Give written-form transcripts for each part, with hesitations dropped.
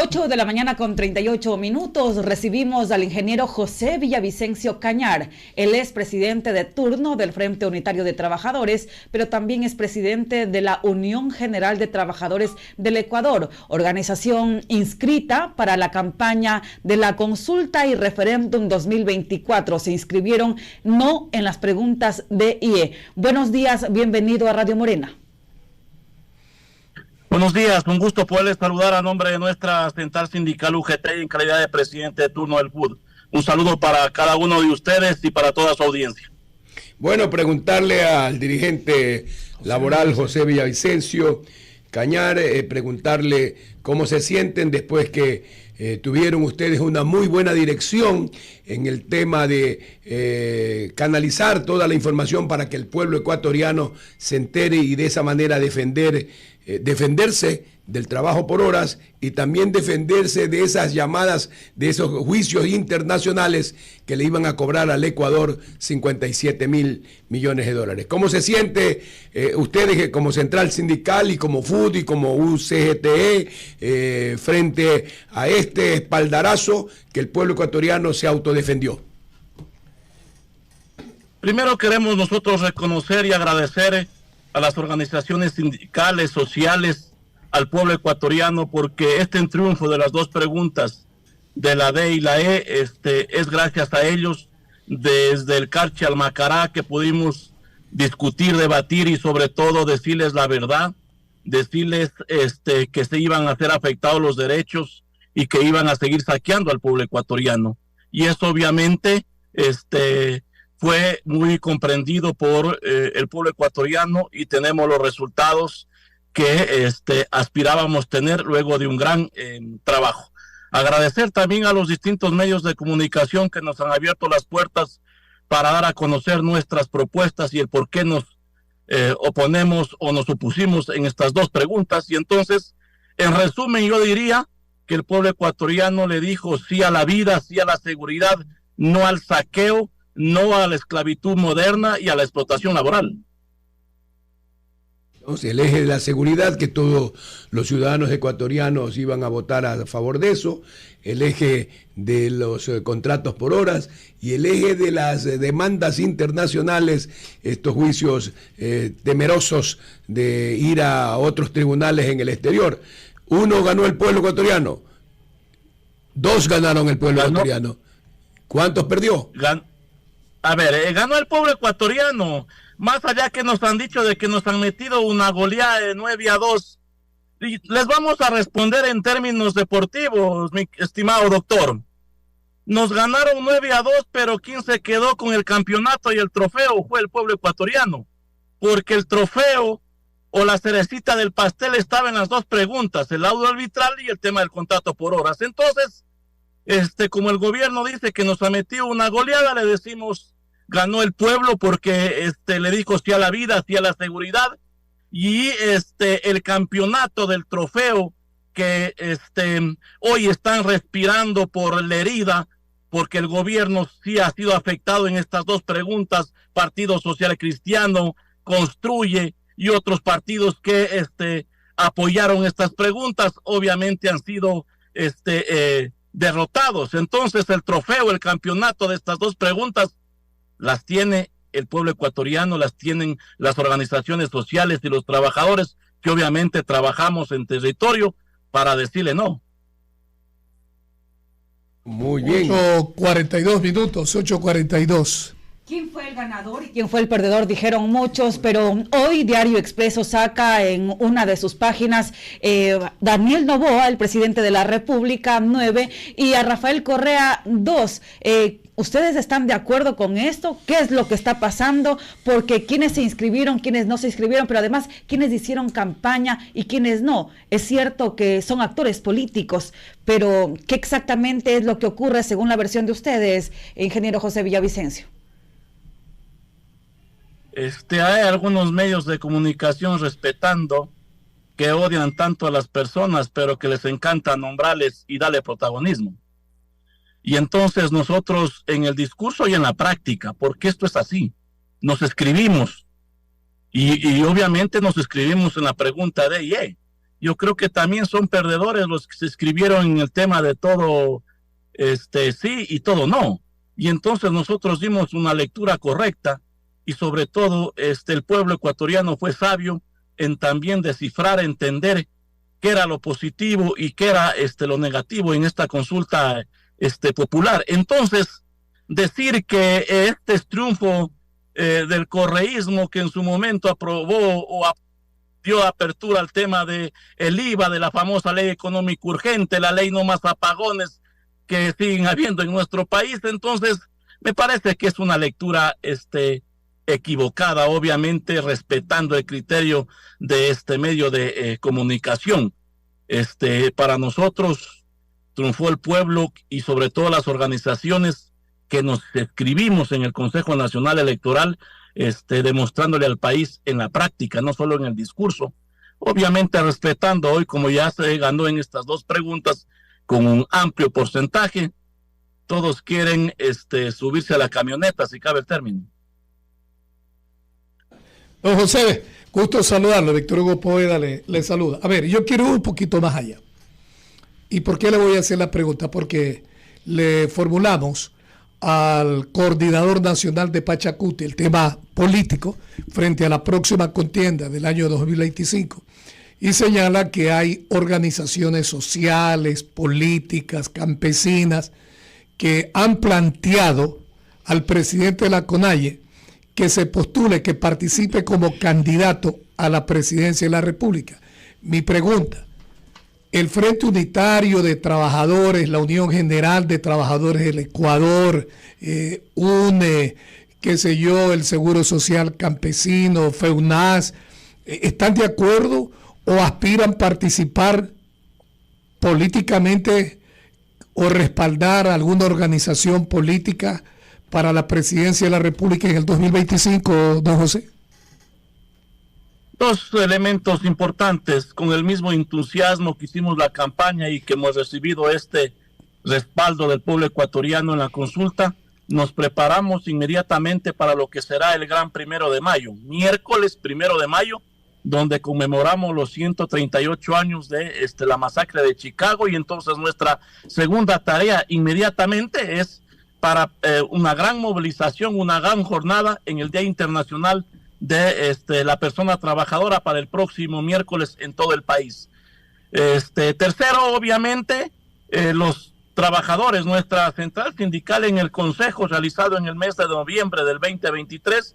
8 de la mañana con 38 minutos, recibimos al ingeniero José Villavicencio Cañar. Él es presidente de turno del Frente Unitario de Trabajadores, pero también es presidente de la Unión General de Trabajadores del Ecuador, organización inscrita para la campaña de la consulta y referéndum 2024. Se inscribieron no en las preguntas de IE. Buenos días, bienvenido a Radio Morena. Buenos días, un gusto poderles saludar a nombre de nuestra central sindical UGT en calidad de presidente de turno del FUD. Un saludo para cada uno de ustedes y para toda su audiencia. Bueno, preguntarle al dirigente laboral José Villavicencio Cañar, preguntarle cómo se sienten después que tuvieron ustedes una muy buena dirección en el tema de canalizar toda la información para que el pueblo ecuatoriano se entere y de esa manera defenderse del trabajo por horas y también defenderse de esas llamadas, de esos juicios internacionales que le iban a cobrar al Ecuador 57.000 millones de dólares. ¿Cómo se siente ustedes como central sindical y como FUD y como UCGTE frente a este espaldarazo que el pueblo ecuatoriano se autodefendió? Primero queremos nosotros reconocer y agradecer a las organizaciones sindicales, sociales, al pueblo ecuatoriano, porque este triunfo de las dos preguntas de la D y la E es gracias a ellos, desde el Carchi al Macará, que pudimos discutir, debatir y sobre todo decirles la verdad, decirles que se iban a ser afectados los derechos y que iban a seguir saqueando al pueblo ecuatoriano. Y eso obviamente fue muy comprendido por el pueblo ecuatoriano y tenemos los resultados que aspirábamos tener luego de un gran trabajo. Agradecer también a los distintos medios de comunicación que nos han abierto las puertas para dar a conocer nuestras propuestas y el por qué nos oponemos o nos opusimos en estas dos preguntas. Y entonces, en resumen, yo diría que el pueblo ecuatoriano le dijo sí a la vida, sí a la seguridad, no al saqueo, no a la esclavitud moderna y a la explotación laboral. El eje de la seguridad, que todos los ciudadanos ecuatorianos iban a votar a favor de eso, el eje de los contratos por horas y el eje de las demandas internacionales, estos juicios temerosos de ir a otros tribunales en el exterior. Uno ganó el pueblo ecuatoriano, dos ganaron el pueblo ecuatoriano. ¿Cuántos perdió? Ganó el pueblo ecuatoriano. Más allá que nos han dicho de que nos han metido una goleada de 9-2, y les vamos a responder en términos deportivos, mi estimado doctor. Nos ganaron 9-2, pero quien se quedó con el campeonato y el trofeo fue el pueblo ecuatoriano, porque el trofeo o la cerecita del pastel estaba en las dos preguntas, el laudo arbitral y el tema del contrato por horas. Entonces, como el gobierno dice que nos ha metido una goleada, le decimos ganó el pueblo porque le dijo sí a la vida, sí a la seguridad, y el campeonato del trofeo que hoy están respirando por la herida, porque el gobierno sí ha sido afectado en estas dos preguntas, Partido Social Cristiano, Construye y otros partidos que apoyaron estas preguntas, obviamente han sido derrotados. Entonces el trofeo, el campeonato de estas dos preguntas las tiene el pueblo ecuatoriano, las tienen las organizaciones sociales y los trabajadores que obviamente trabajamos en territorio para decirle no. Muy bien. 8:42 minutos, 8:42. ¿Quién fue el ganador y quién fue el perdedor? Dijeron muchos, pero hoy Diario Expreso saca en una de sus páginas Daniel Noboa, el presidente de la República, 9, y a Rafael Correa, 2. ¿Ustedes están de acuerdo con esto? ¿Qué es lo que está pasando? Porque quienes se inscribieron, quienes no se inscribieron, pero además quienes hicieron campaña y quienes no. Es cierto que son actores políticos, pero ¿qué exactamente es lo que ocurre según la versión de ustedes, ingeniero José Villavicencio? Hay algunos medios de comunicación respetando que odian tanto a las personas, pero que les encanta nombrarles y darle protagonismo. Y entonces nosotros en el discurso y en la práctica, porque esto es así, nos escribimos y obviamente nos escribimos en la pregunta D y E. yo creo que también son perdedores los que se escribieron en el tema de todo sí y todo no. Y entonces nosotros dimos una lectura correcta y sobre todo el pueblo ecuatoriano fue sabio en también descifrar, entender qué era lo positivo y qué era lo negativo en esta consulta popular. Entonces, decir que este es triunfo del correísmo que en su momento aprobó o dio apertura al tema de el IVA, de la famosa ley económica urgente, la ley no más apagones que siguen habiendo en nuestro país, entonces me parece que es una lectura equivocada, obviamente respetando el criterio de este medio de comunicación. Para nosotros triunfó el pueblo y sobre todo las organizaciones que nos escribimos en el Consejo Nacional Electoral, demostrándole al país en la práctica, no solo en el discurso, obviamente respetando hoy, como ya se ganó en estas dos preguntas, con un amplio porcentaje, todos quieren subirse a la camioneta, si cabe el término. Don José, gusto saludarlo. Víctor Hugo Poveda le saluda. A ver, yo quiero ir un poquito más allá. ¿Y por qué le voy a hacer la pregunta? Porque le formulamos al coordinador nacional de Pachacuti el tema político frente a la próxima contienda del año 2025 y señala que hay organizaciones sociales, políticas, campesinas que han planteado al presidente de la CONAIE que se postule, que participe como candidato a la presidencia de la República. Mi pregunta: el Frente Unitario de Trabajadores, la Unión General de Trabajadores del Ecuador, UNE, qué sé yo, el Seguro Social Campesino, FEUNAS, ¿están de acuerdo o aspiran a participar políticamente o respaldar a alguna organización política para la presidencia de la República en el 2025, don José? Dos elementos importantes. Con el mismo entusiasmo que hicimos la campaña y que hemos recibido respaldo del pueblo ecuatoriano en la consulta, nos preparamos inmediatamente para lo que será el gran 1 de mayo, miércoles 1 de mayo, donde conmemoramos los 138 años de la masacre de Chicago, y entonces nuestra segunda tarea inmediatamente es para una gran movilización, una gran jornada en el Día Internacional de la Persona Trabajadora para el próximo miércoles en todo el país. Tercero, obviamente, los trabajadores, nuestra central sindical en el consejo realizado en el mes de noviembre del 2023,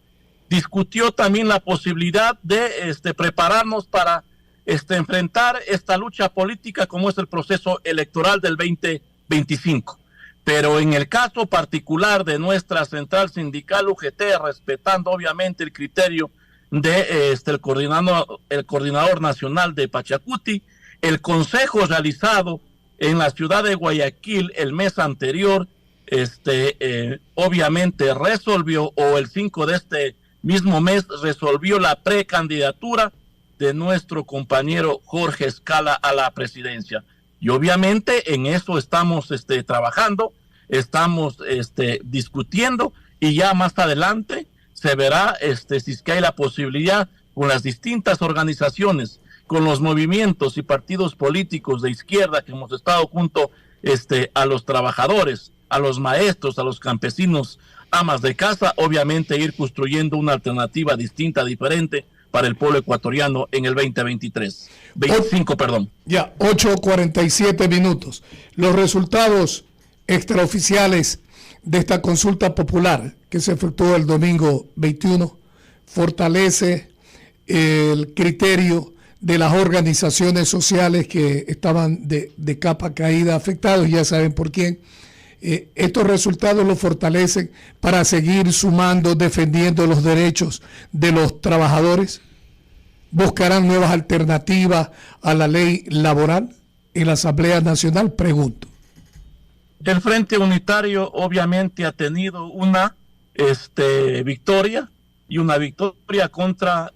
discutió también la posibilidad de prepararnos para enfrentar esta lucha política como es el proceso electoral del 2025. Pero en el caso particular de nuestra central sindical UGT, respetando obviamente el criterio de el coordinador nacional de Pachacuti, el consejo realizado en la ciudad de Guayaquil el mes anterior, obviamente resolvió, o el 5 de este mismo mes, resolvió la precandidatura de nuestro compañero Jorge Escala a la presidencia. Y obviamente en eso estamos trabajando, estamos discutiendo, y ya más adelante se verá si es que hay la posibilidad con las distintas organizaciones, con los movimientos y partidos políticos de izquierda que hemos estado junto a los trabajadores, a los maestros, a los campesinos, amas de casa, obviamente ir construyendo una alternativa distinta, diferente para el pueblo ecuatoriano en el 25, perdón. Ya, 8:47 minutos. Los resultados extraoficiales de esta consulta popular que se efectuó el domingo 21 fortalece el criterio de las organizaciones sociales que estaban de capa caída afectados, ya saben por quién. Estos resultados los fortalecen para seguir sumando, defendiendo los derechos de los trabajadores. ¿Buscarán nuevas alternativas a la ley laboral en la Asamblea Nacional? Pregunto. El Frente Unitario obviamente ha tenido una victoria, y una victoria contra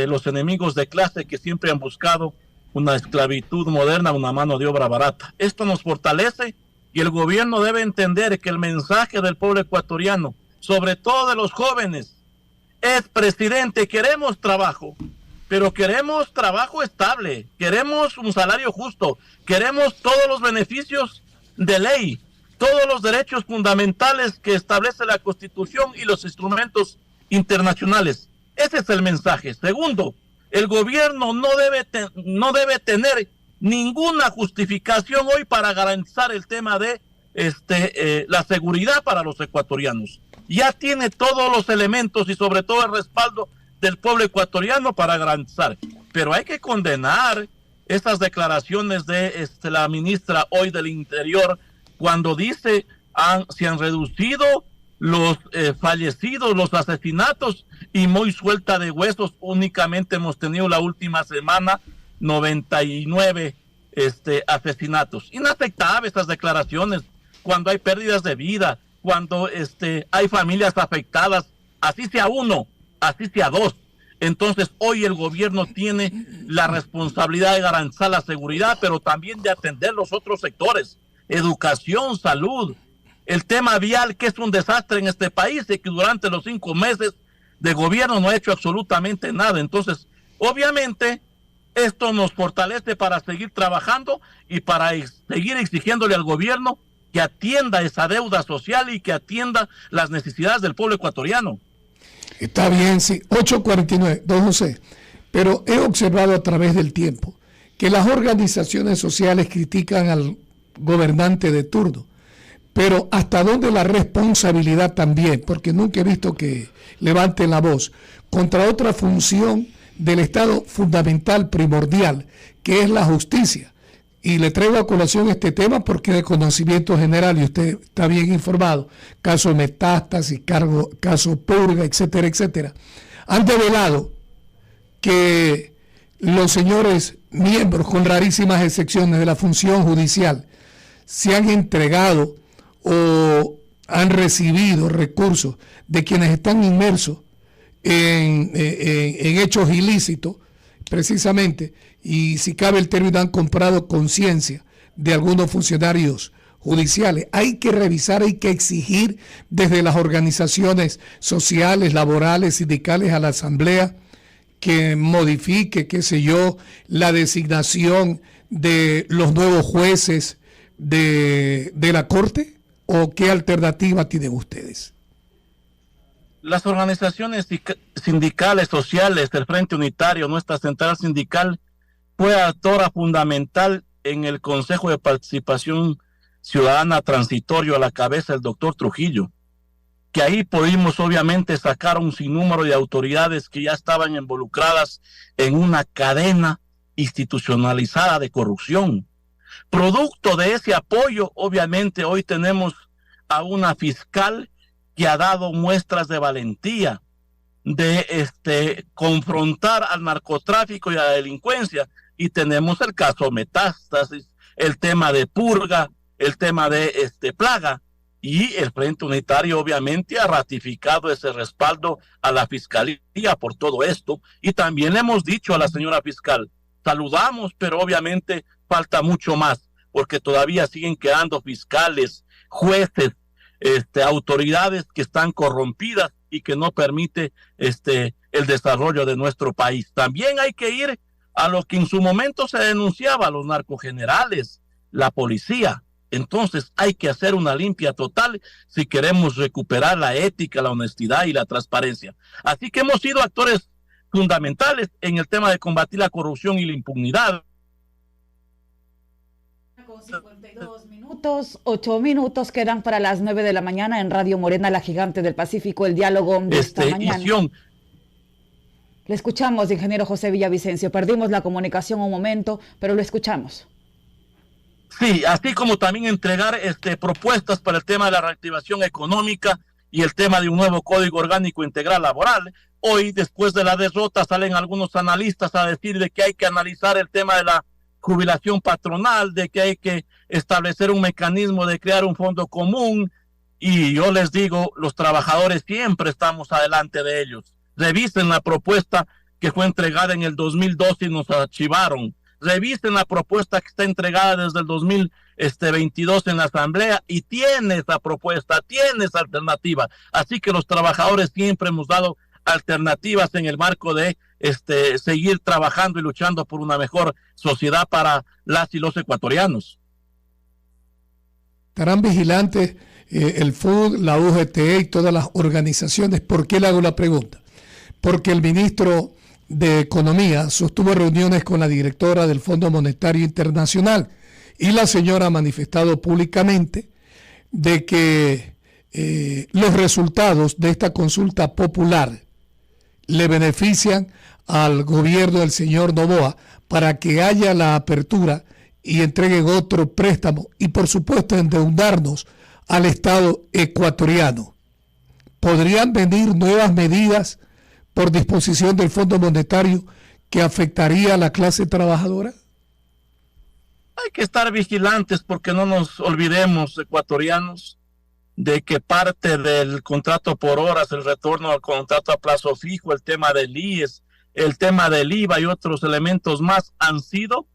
los enemigos de clase que siempre han buscado una esclavitud moderna, una mano de obra barata. Esto nos fortalece, y el gobierno debe entender que el mensaje del pueblo ecuatoriano, sobre todo de los jóvenes, es: presidente, queremos trabajo, pero queremos trabajo estable, queremos un salario justo, queremos todos los beneficios de ley, todos los derechos fundamentales que establece la Constitución y los instrumentos internacionales. Ese es el mensaje. Segundo, el gobierno no debe tener ninguna justificación hoy para garantizar el tema de la seguridad para los ecuatorianos. Ya tiene todos los elementos y sobre todo el respaldo del pueblo ecuatoriano para garantizar. Pero hay que condenar estas declaraciones de la ministra hoy del Interior cuando dice se han reducido los fallecidos, los asesinatos y muy suelta de huesos. Únicamente hemos tenido la última semana 99 asesinatos. Inaceptables estas declaraciones cuando hay pérdidas de vida, cuando hay familias afectadas, así sea uno, así sea dos. Entonces hoy el gobierno tiene la responsabilidad de garantizar la seguridad, pero también de atender los otros sectores, educación, salud, el tema vial, que es un desastre en este país y que durante los 5 meses de gobierno no ha hecho absolutamente nada. Entonces, obviamente, esto nos fortalece para seguir trabajando y para seguir exigiéndole al gobierno que atienda esa deuda social y que atienda las necesidades del pueblo ecuatoriano. Está bien, sí, 8:49, don José, pero he observado a través del tiempo que las organizaciones sociales critican al gobernante de turno, pero ¿hasta dónde la responsabilidad también? Porque nunca he visto que levanten la voz contra otra función del Estado fundamental, primordial, que es la justicia. Y le traigo a colación este tema porque de conocimiento general, y usted está bien informado, caso Metástasis, caso Purga, etcétera, etcétera, han develado que los señores miembros, con rarísimas excepciones de la función judicial, se han entregado o han recibido recursos de quienes están inmersos en hechos ilícitos, precisamente, y si cabe el término, han comprado conciencia de algunos funcionarios judiciales. Hay que revisar, hay que exigir desde las organizaciones sociales, laborales, sindicales a la Asamblea que modifique, qué sé yo, la designación de los nuevos jueces de la Corte, ¿o qué alternativa tienen ustedes? Las organizaciones sindicales, sociales, el Frente Unitario, nuestra central sindical, fue actora fundamental en el Consejo de Participación Ciudadana Transitorio a la cabeza del doctor Trujillo, que ahí pudimos obviamente sacar un sinnúmero de autoridades que ya estaban involucradas en una cadena institucionalizada de corrupción. Producto de ese apoyo, obviamente hoy tenemos a una fiscal que ha dado muestras de valentía, de confrontar al narcotráfico y a la delincuencia, y tenemos el caso Metástasis, el tema de Purga, el tema de Plaga, y el Frente Unitario obviamente ha ratificado ese respaldo a la Fiscalía por todo esto, y también le hemos dicho a la señora fiscal, saludamos, pero obviamente falta mucho más, porque todavía siguen quedando fiscales, jueces, autoridades que están corrompidas y que no permite el desarrollo de nuestro país. También hay que ir a lo que en su momento se denunciaba, los narcogenerales, la policía. Entonces hay que hacer una limpia total si queremos recuperar la ética, la honestidad y la transparencia. Así que hemos sido actores fundamentales en el tema de combatir la corrupción y la impunidad. Con 52 minutos, 8 minutos quedan para las 9 de la mañana en Radio Morena, la gigante del Pacífico, el diálogo de esta mañana. Le escuchamos, ingeniero José Villavicencio. Perdimos la comunicación un momento, pero lo escuchamos. Sí, así como también entregar propuestas para el tema de la reactivación económica y el tema de un nuevo Código Orgánico Integral Laboral. Hoy, después de la derrota, salen algunos analistas a decir de que hay que analizar el tema de la jubilación patronal, de que hay que establecer un mecanismo de crear un fondo común, y yo les digo, los trabajadores siempre estamos adelante de ellos. Revisen la propuesta que fue entregada en el 2012 y nos archivaron. Revisen la propuesta que está entregada desde el 2022 en la Asamblea y tiene esa propuesta, tiene esa alternativa. Así que los trabajadores siempre hemos dado alternativas en el marco de seguir trabajando y luchando por una mejor sociedad para las y los ecuatorianos. Estarán vigilantes el FUD, la UGT y todas las organizaciones. ¿Por qué le hago la pregunta? Porque el ministro de Economía sostuvo reuniones con la directora del Fondo Monetario Internacional y la señora ha manifestado públicamente de que los resultados de esta consulta popular le benefician al gobierno del señor Noboa para que haya la apertura y entreguen otro préstamo y por supuesto endeudarnos al Estado ecuatoriano. ¿Podrían venir nuevas medidas por disposición del Fondo Monetario que afectaría a la clase trabajadora? Hay que estar vigilantes porque no nos olvidemos, ecuatorianos, de que parte del contrato por horas, el retorno al contrato a plazo fijo, el tema del IES, el tema del IVA y otros elementos más han sido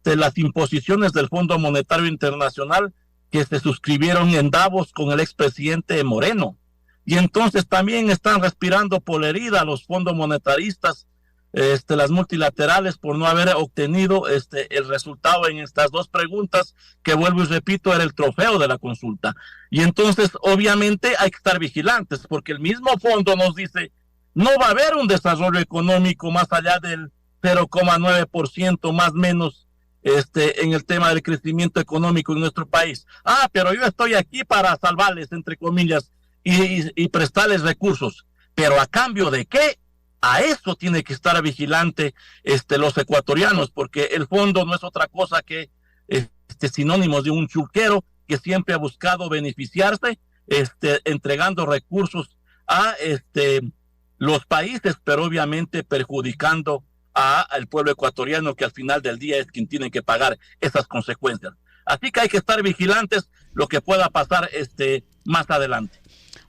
las imposiciones del Fondo Monetario Internacional que se suscribieron en Davos con el expresidente Moreno. Y entonces también están respirando por la herida los fondos monetaristas, las multilaterales, por no haber obtenido el resultado en estas dos preguntas, que vuelvo y repito, era el trofeo de la consulta. Y entonces, obviamente, hay que estar vigilantes, porque el mismo fondo nos dice, no va a haber un desarrollo económico más allá del 0,9% más menos en el tema del crecimiento económico en nuestro país. Pero yo estoy aquí para salvarles, entre comillas, y prestarles recursos. ¿Pero a cambio de qué? A eso tiene que estar vigilante los ecuatorianos, porque el fondo no es otra cosa que sinónimos de un chuquero que siempre ha buscado beneficiarse, entregando recursos a los países, pero obviamente perjudicando al pueblo ecuatoriano, que al final del día es quien tiene que pagar esas consecuencias. Así que hay que estar vigilantes lo que pueda pasar más adelante.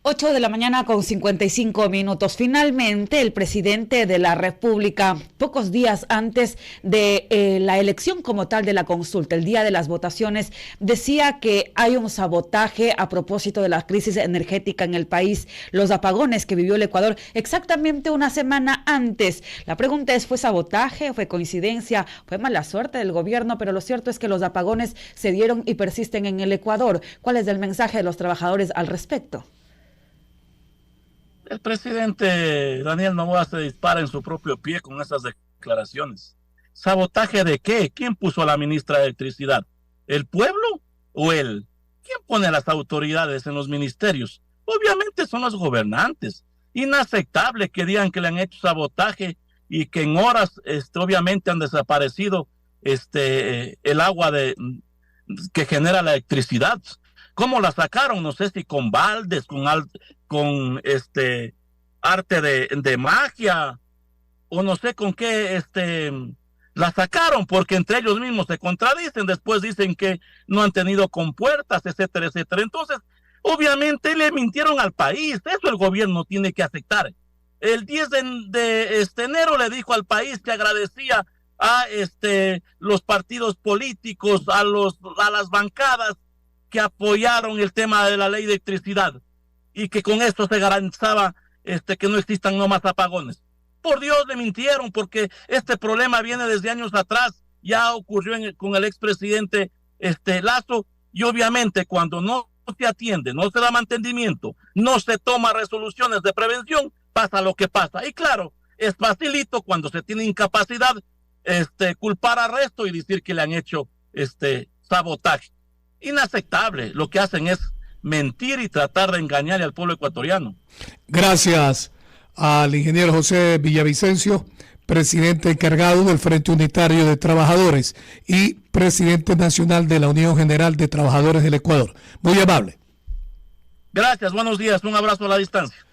8 de la mañana con 55 minutos. Finalmente, el presidente de la República, pocos días antes de la elección como tal de la consulta, el día de las votaciones, decía que hay un sabotaje a propósito de la crisis energética en el país, los apagones que vivió el Ecuador exactamente una semana antes. La pregunta es, ¿fue sabotaje? ¿Fue coincidencia? ¿Fue mala suerte del gobierno? Pero lo cierto es que los apagones se dieron y persisten en el Ecuador. ¿Cuál es el mensaje de los trabajadores al respecto? El presidente Daniel Noboa se dispara en su propio pie con esas declaraciones. ¿Sabotaje de qué? ¿Quién puso a la ministra de Electricidad? ¿El pueblo o él? ¿Quién pone a las autoridades en los ministerios? Obviamente son los gobernantes. Inaceptable que digan que le han hecho sabotaje y que en horas obviamente han desaparecido el agua que genera la electricidad. ¿Cómo la sacaron? No sé si con baldes, con arte de magia, o no sé con qué la sacaron, porque entre ellos mismos se contradicen, después dicen que no han tenido compuertas, etcétera, etcétera. Entonces, obviamente le mintieron al país, eso el gobierno tiene que aceptar. El 10 de enero le dijo al país que agradecía a los partidos políticos, a las bancadas que apoyaron el tema de la ley de electricidad y que con esto se garantizaba que no existan no más apagones. Por Dios, le mintieron, porque este problema viene desde años atrás, ya ocurrió con el expresidente Lazo, y obviamente cuando no se atiende, no se da mantenimiento, no se toma resoluciones de prevención, pasa lo que pasa. Y claro, es facilito cuando se tiene incapacidad culpar al resto y decir que le han hecho sabotaje. Inaceptable. Lo que hacen es mentir y tratar de engañar al pueblo ecuatoriano. Gracias al ingeniero José Villavicencio, presidente encargado del Frente Unitario de Trabajadores y presidente nacional de la Unión General de Trabajadores del Ecuador. Muy amable. Gracias, buenos días, un abrazo a la distancia.